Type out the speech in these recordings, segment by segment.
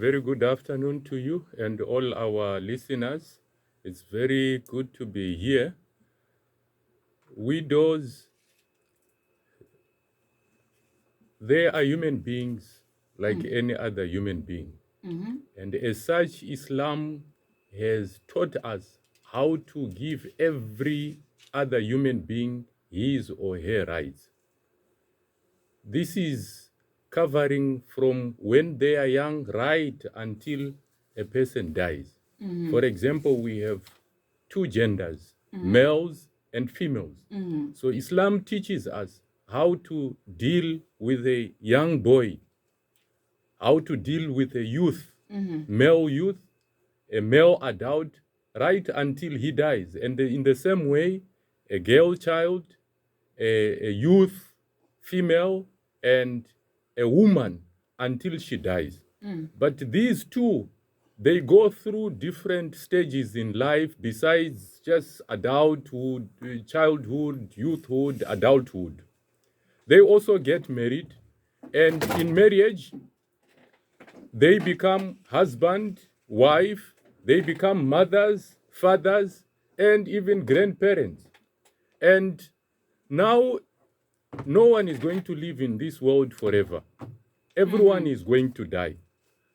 very good afternoon to you and all our listeners. It's very good to be here. Widows, they are human beings like any other human being. And as such, Islam has taught us how to give every other human being his or her rights. This is covering from when they are young right until a person dies. For example, we have two genders, males and females. So Islam teaches us how to deal with a young boy, how to deal with a youth, male youth, a male adult, right until he dies. And in the same way, a girl child, a youth, female, and a woman until she dies. But these two, they go through different stages in life besides just adulthood, childhood, youthhood, adulthood. They also get married, and in marriage, they become husband, wife, they become mothers, fathers, and even grandparents. And now, no one is going to live in this world forever. Everyone is going to die.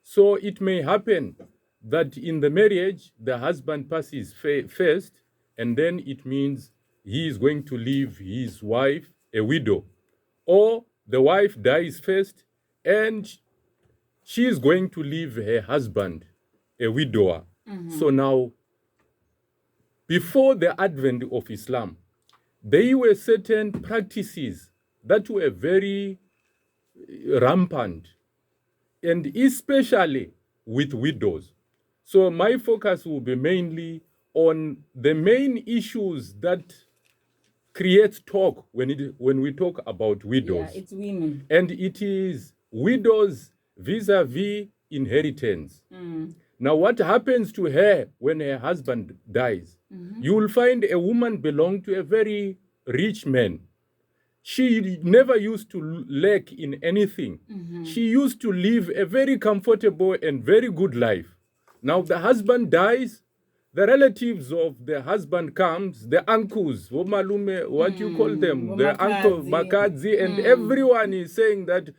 So it may happen that in the marriage, the husband passes first, and then it means he is going to leave his wife a widow. Or the wife dies first, and she is going to leave her husband a widower. So now, before the advent of Islam, there were certain practices that were very rampant, and especially with widows. So my focus will be mainly on the main issues that create talk when we talk about widows. Yeah, it's women. And it is widows vis-a-vis inheritance. Now, what happens to her when her husband dies? You will find a woman belong to a very rich man. She never used to lack in anything. She used to live a very comfortable and very good life. Now the husband dies, the relatives of the husband comes, the uncles, womalume, what you call them, the uncle, Makadzi, and everyone is saying that,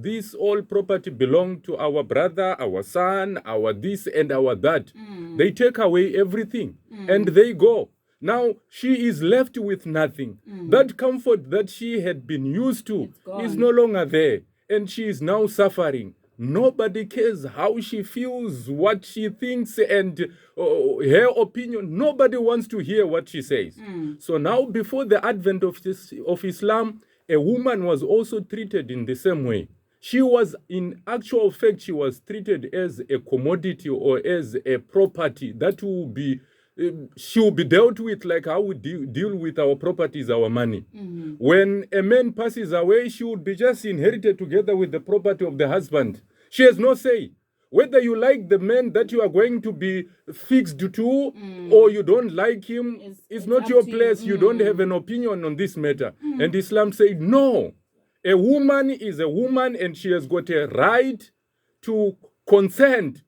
this all property belong to our brother, our son, our this and our that. They take away everything and they go. Now she is left with nothing. That comfort that she had been used to is no longer there, and she is now suffering. Nobody cares how she feels, what she thinks, and her opinion. Nobody wants to hear what she says. So now, before the advent of Islam, a woman was also treated in the same way. She was, in actual fact, she was treated as a commodity or as a property that will be, she will be dealt with like how we deal with our properties, our money. When a man passes away, she would be just inherited together with the property of the husband. She has no say. Whether you like the man that you are going to be fixed to or you don't like him, it's not your place. You don't have an opinion on this matter. And Islam said, no. A woman is a woman and she has got a right to consent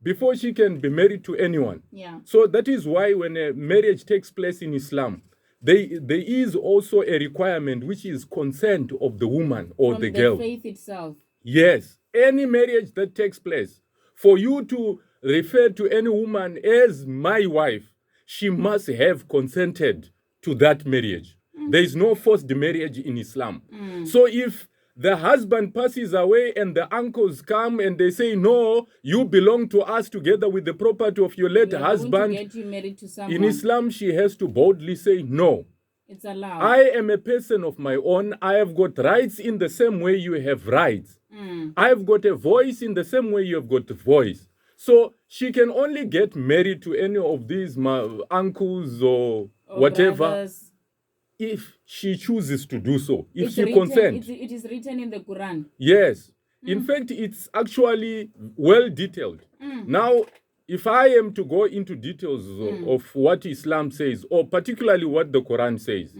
before she can be married to anyone. Yeah. So that is why when a marriage takes place in Islam, there is also a requirement, which is consent of the woman or From the girl. The faith itself. Yes. Any marriage that takes place, for you to refer to any woman as my wife, she must have consented to that marriage. There is no forced marriage in Islam. So if the husband passes away and the uncles come and they say, no, you belong to us together with the property of your late husband. To get you married to someone. In Islam, she has to boldly say, no. It's allowed. I am a person of my own. I have got rights in the same way you have rights. I have got a voice in the same way you have got a voice. So she can only get married to any of these uncles or whatever brothers, if she chooses to do so, if she consents. It is written in the Quran. Yes. In fact, it's actually well detailed. Now, if I am to go into details of what Islam says, or particularly what the Quran says,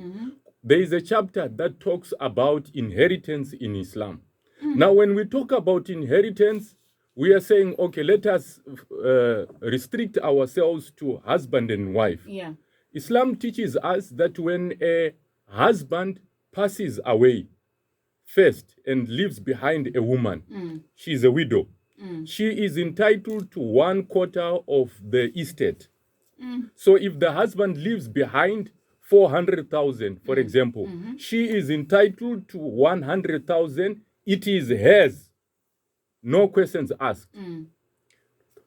there is a chapter that talks about inheritance in Islam. Now, when we talk about inheritance, we are saying, okay, let us restrict ourselves to husband and wife. Yeah. Islam teaches us that when a husband passes away first and leaves behind a woman, she is a widow. She is entitled to 1/4 of the estate. So if the husband leaves behind 400,000, for example, she is entitled to 100,000. It is hers. No questions asked.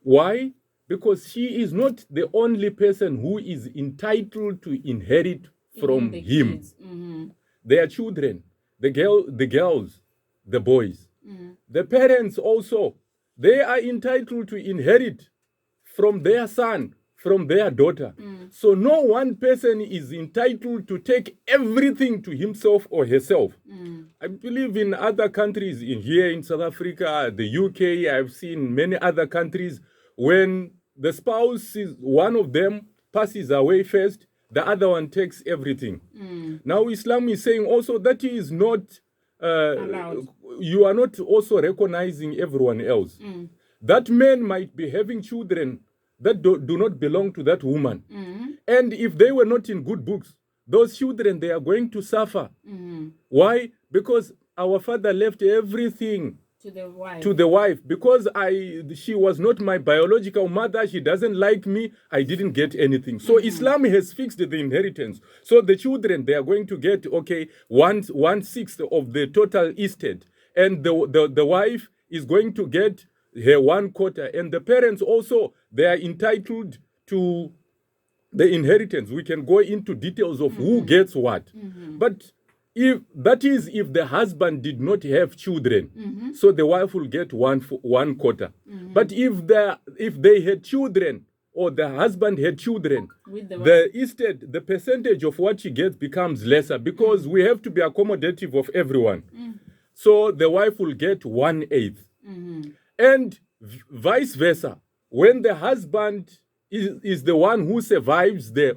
Why? Because she is not the only person who is entitled to inherit from the him. kids. Their children, the girls, the boys. The parents also, they are entitled to inherit from their son, from their daughter. So no one person is entitled to take everything to himself or herself. I believe in other countries, here in South Africa, the UK, I've seen many other countries, when the spouse is one of them passes away first, the other one takes everything. Now Islam is saying also that is not Allowed. you are not also recognizing everyone else. That man might be having children that do not belong to that woman. And if they were not in good books, those children, they are going to suffer. Why? Because our father left everything To the wife. to the wife. Because she was not my biological mother, she doesn't like me, I didn't get anything. So Islam has fixed the inheritance. So the children, they are going to get, okay, 1/6 of the total estate. And the wife is going to get her 1/4. And the parents also, they are entitled to the inheritance. We can go into details of who gets what. But if the husband did not have children, so the wife will get 1/4. But if they had children, or the husband had children, With the the estate, the percentage of what she gets becomes lesser, because we have to be accommodative of everyone. So the wife will get 1/8. And vice versa. When the husband is the one who survives the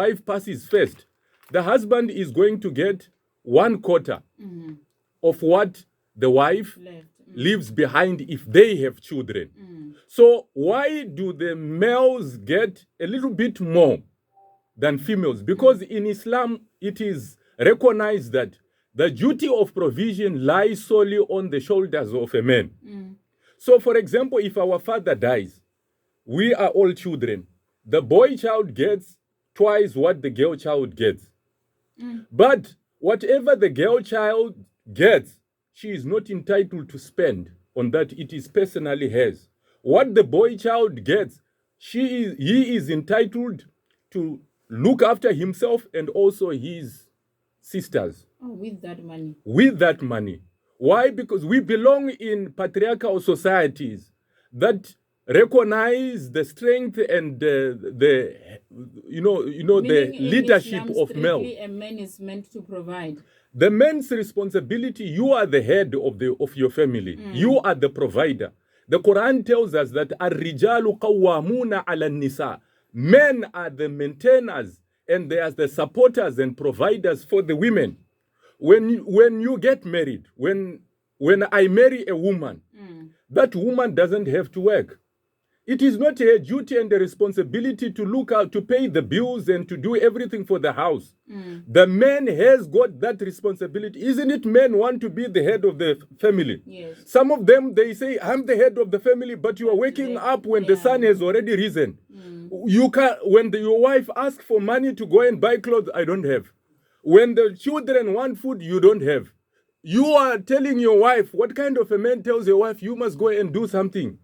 wife passes first, the husband is going to get 1/4 of what the wife left. leaves behind if they have children. So why do the males get a little bit more than females? Because in Islam, it is recognized that the duty of provision lies solely on the shoulders of a man. So, for example, if our father dies, we are all children. The boy child gets twice what the girl child gets. But whatever the girl child gets, she is not entitled to spend on that. It is personally hers. What the boy child gets, he is entitled to look after himself and also his sisters. Oh, with that money. With that money. Why? Because we belong in patriarchal societies that recognize the strength and the Meaning in leadership Islam, of male. strictly a man is meant to provide. The man's responsibility, you are the head of your family. You are the provider. The Quran tells us that ar-rijalu qawwamuna ala nisa. Men are the maintainers and they are the supporters and providers for the women. When you get married, when I marry a woman, that woman doesn't have to work. It is not a duty and a responsibility to look out, to pay the bills and to do everything for the house. The man has got that responsibility. Isn't it men want to be the head of the family? Yes. Some of them, they say, I'm the head of the family, but you are waking up when the sun has already risen. You can, when your wife asks for money to go and buy clothes, I don't have. When the children want food, you don't have. You are telling your wife, what kind of a man tells your wife, you must go and do something?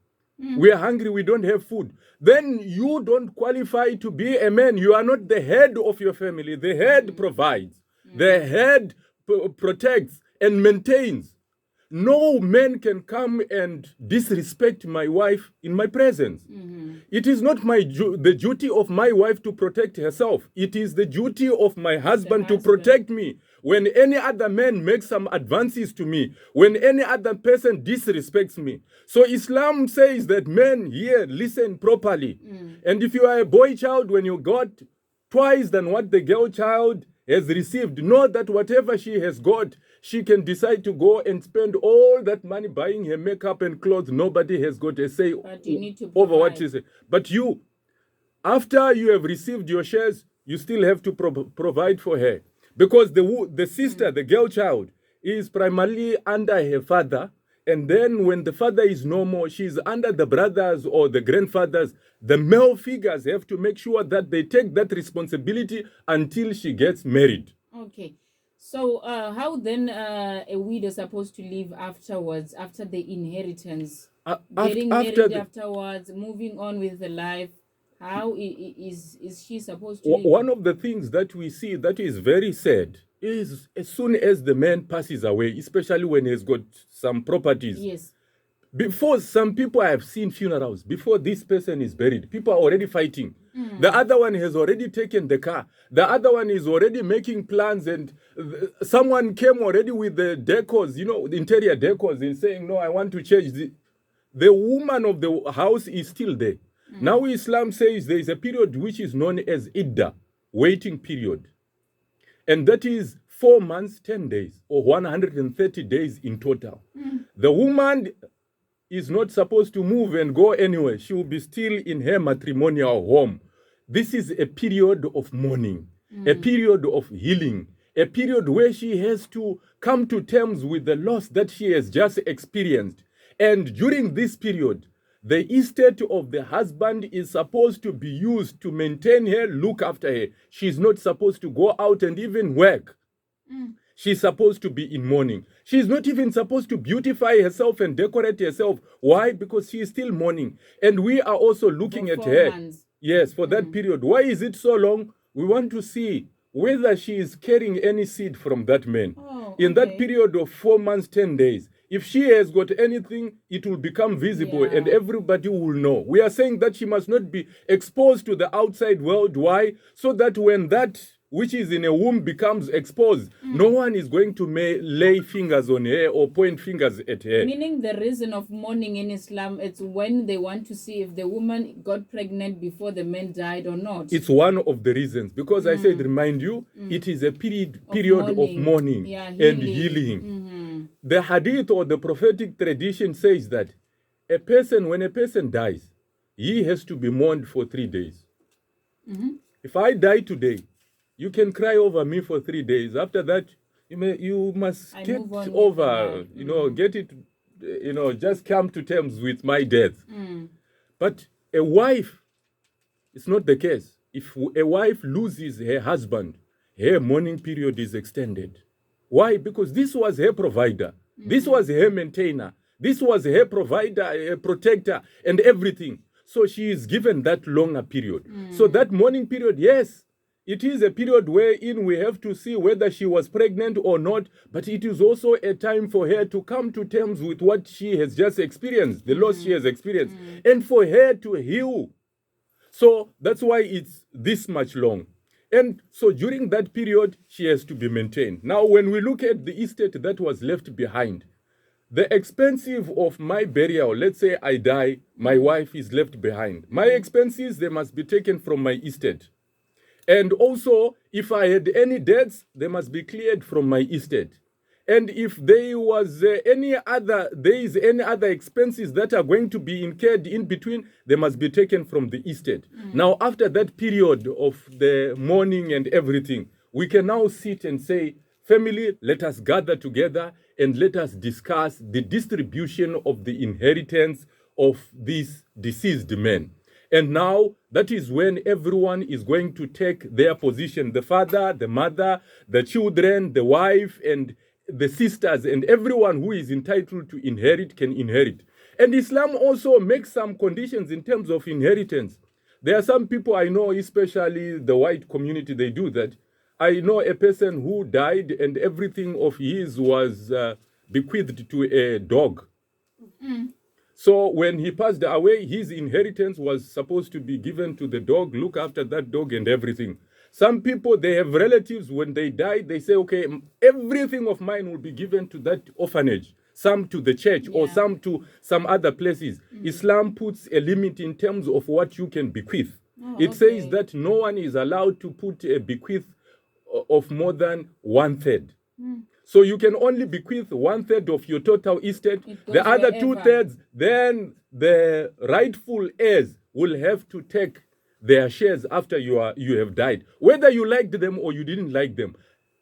We are hungry, we don't have food. Then you don't qualify to be a man. You are not the head of your family. The head provides. The head protects and maintains. No man can come and disrespect my wife in my presence. It is not the duty of my wife to protect herself. It is the duty of my husband to protect me. When any other man makes some advances to me, when any other person disrespects me. So Islam says that men, here, listen properly. And if you are a boy child, when you got twice than what the girl child has received, know that whatever she has got, she can decide to go and spend all that money buying her makeup and clothes. Nobody has got a say But you need to over what provide. she says. But you, after you have received your shares, you still have to provide for her. Because the sister, the girl child, is primarily under her father. And then when the father is no more, she's under the brothers or the grandfathers. The male figures have to make sure that they take that responsibility until she gets married. Okay. So how then a widow supposed to live afterwards, after the inheritance? Getting married afterwards, moving on with the life. How is she supposed to live? One of the things that we see that is very sad is as soon as the man passes away, especially when he's got some properties. Yes. Before, some people I have seen funerals, before this person is buried, people are already fighting. The other one has already taken the car. The other one is already making plans, and someone came already with the decors, the interior decors, and saying, no, I want to change. The woman of the house is still there. Now Islam says there is a period which is known as Idda, waiting period. And that is 4 months, 10 days, or 130 days in total. The woman is not supposed to move and go anywhere. She will be still in her matrimonial home. This is a period of mourning, a period of healing, a period where she has to come to terms with the loss that she has just experienced. And during this period, the estate of the husband is supposed to be used to maintain her, look after her. She's not supposed to go out and even work. She's supposed to be in mourning. She's not even supposed to beautify herself and decorate herself. Why? Because she is still mourning. And we are also looking at her. Months. Yes, for that period. Why is it so long? We want to see whether she is carrying any seed from that man. In that period of 4 months, 10 days, if she has got anything, it will become visible and everybody will know. We are saying that she must not be exposed to the outside world. Why? So that when that which is in a womb becomes exposed, no one is going to lay fingers on her or point fingers at her. Meaning the reason of mourning in Islam, it's when they want to see if the woman got pregnant before the man died or not. It's one of the reasons. Because I said, remind you, it is a period of mourning and healing. The hadith or the prophetic tradition says that when a person dies, he has to be mourned for 3 days. If I die today, you can cry over me for 3 days. After that, you must get over, get it, just come to terms with my death. But a wife, it's not the case. If a wife loses her husband, her mourning period is extended. Why? Because this was her provider. This was her maintainer. This was her provider, her protector, and everything. So she is given that longer period. So that mourning period, yes, it is a period wherein we have to see whether she was pregnant or not, but it is also a time for her to come to terms with what she has just experienced, the loss she has experienced, and for her to heal. So that's why it's this much long. And so during that period, she has to be maintained. Now, when we look at the estate that was left behind, the expenses of my burial, let's say I die, my wife is left behind. My expenses, they must be taken from my estate. And also, if I had any debts, they must be cleared from my estate. And if there is any other expenses that are going to be incurred in between, they must be taken from the estate. Now, after that period of the mourning and everything, we can now sit and say, family, let us gather together and let us discuss the distribution of the inheritance of this deceased man. And now, that is when everyone is going to take their position. The father, the mother, the children, the wife, and the sisters, and everyone who is entitled to inherit can inherit. And Islam also makes some conditions in terms of inheritance. There are some people I know, especially the white community, they do that. I know a person who died and everything of his was bequeathed to a dog. So when he passed away, his inheritance was supposed to be given to the dog, look after that dog and everything. Some people, they have relatives, when they die, they say, okay, everything of mine will be given to that orphanage, some to the church or some to some other places. Islam puts a limit in terms of what you can bequeath. It says that no one is allowed to put a bequeath of more than 1/3. So you can only bequeath 1/3 of your total estate. The other wherever. 2/3, then the rightful heirs will have to take their shares after you have died, whether you liked them or you didn't like them.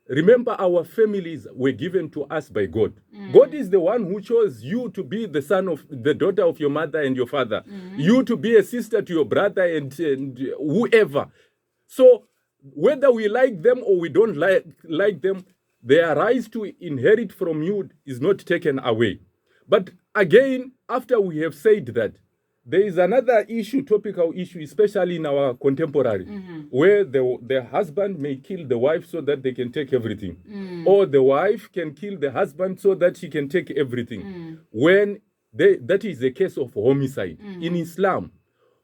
Remember, our families were given to us by God. God is the one who chose you to be the son of the daughter of your mother and your father, you to be a sister to your brother and whoever. So whether we like them or we don't like them, their rights to inherit from you is not taken away. But again, after we have said that, there is another issue, topical issue, especially in our contemporary, where the husband may kill the wife so that they can take everything. Or the wife can kill the husband so that she can take everything. When that is a case of homicide. In Islam,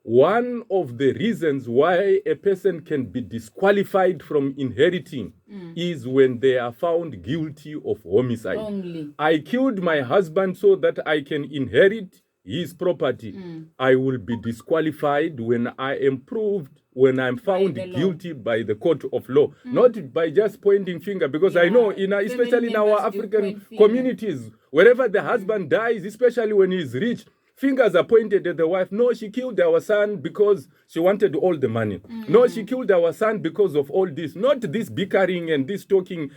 one of the reasons why a person can be disqualified from inheriting is when they are found guilty of homicide. Only. I killed my husband so that I can inherit his property. I will be disqualified when I am proved, when I'm found guilty by the court of law, not by just pointing finger, because I know, especially in our African communities, wherever the husband dies, especially when he's rich, fingers are pointed at the wife. No, she killed our son because she wanted all the money. No, she killed our son because of all this. Not this bickering and this talking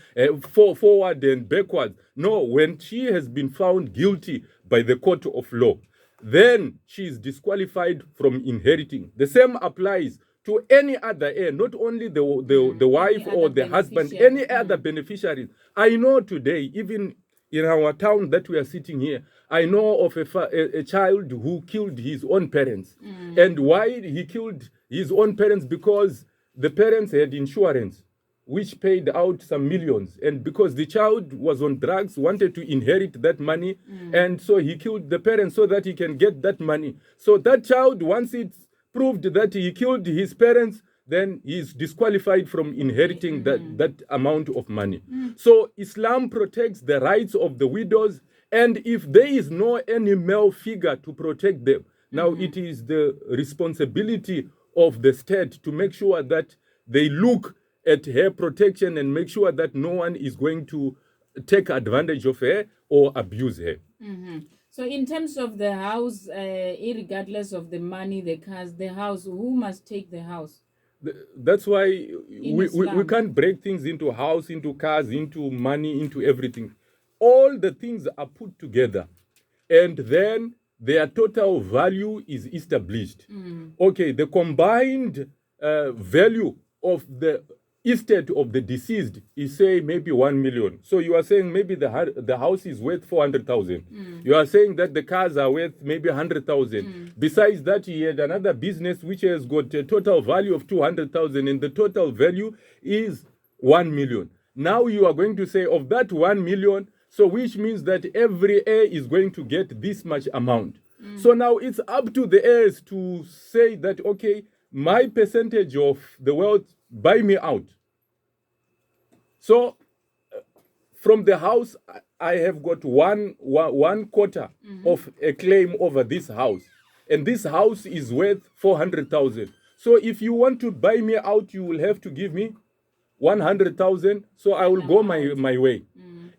forward and backwards. No, when she has been found guilty by the court of law, then she is disqualified from inheriting. The same applies to any other heir, not only the wife or the husband, any other beneficiaries. I know today, even in our town that we are sitting here, I know of a child who killed his own parents. And why he killed his own parents? Because the parents had insurance, which paid out some millions. And because the child was on drugs, wanted to inherit that money, and so he killed the parents so that he can get that money. So that child, once it's proved that he killed his parents, then he's disqualified from inheriting that amount of money. So Islam protects the rights of the widows, and if there is no any male figure to protect them, now it is the responsibility of the state to make sure that they look at her protection and make sure that no one is going to take advantage of her or abuse her. So in terms of the house, irregardless of the money, the cars, the house, who must take the house? That's why we can't break things into house, into cars, into money, into everything. All the things are put together, and then their total value is established. Okay, the combined value of the estate of the deceased is, say, maybe 1 million. So you are saying maybe the house is worth 400,000. You are saying that the cars are worth maybe 100,000. Besides that, he had another business which has got a total value of 200,000, and the total value is 1 million. Now you are going to say of that 1 million, so which means that every heir is going to get this much amount. So now it's up to the heirs to say that, okay, my percentage of the wealth, buy me out. So from the house, I have got one quarter of a claim over this house, and this house is worth 400,000. So if you want to buy me out, you will have to give me 100,000. So I will go my way.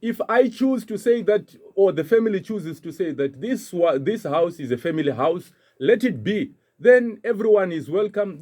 If I choose to say that, or the family chooses to say that this house is a family house, let it be. Then everyone is welcome.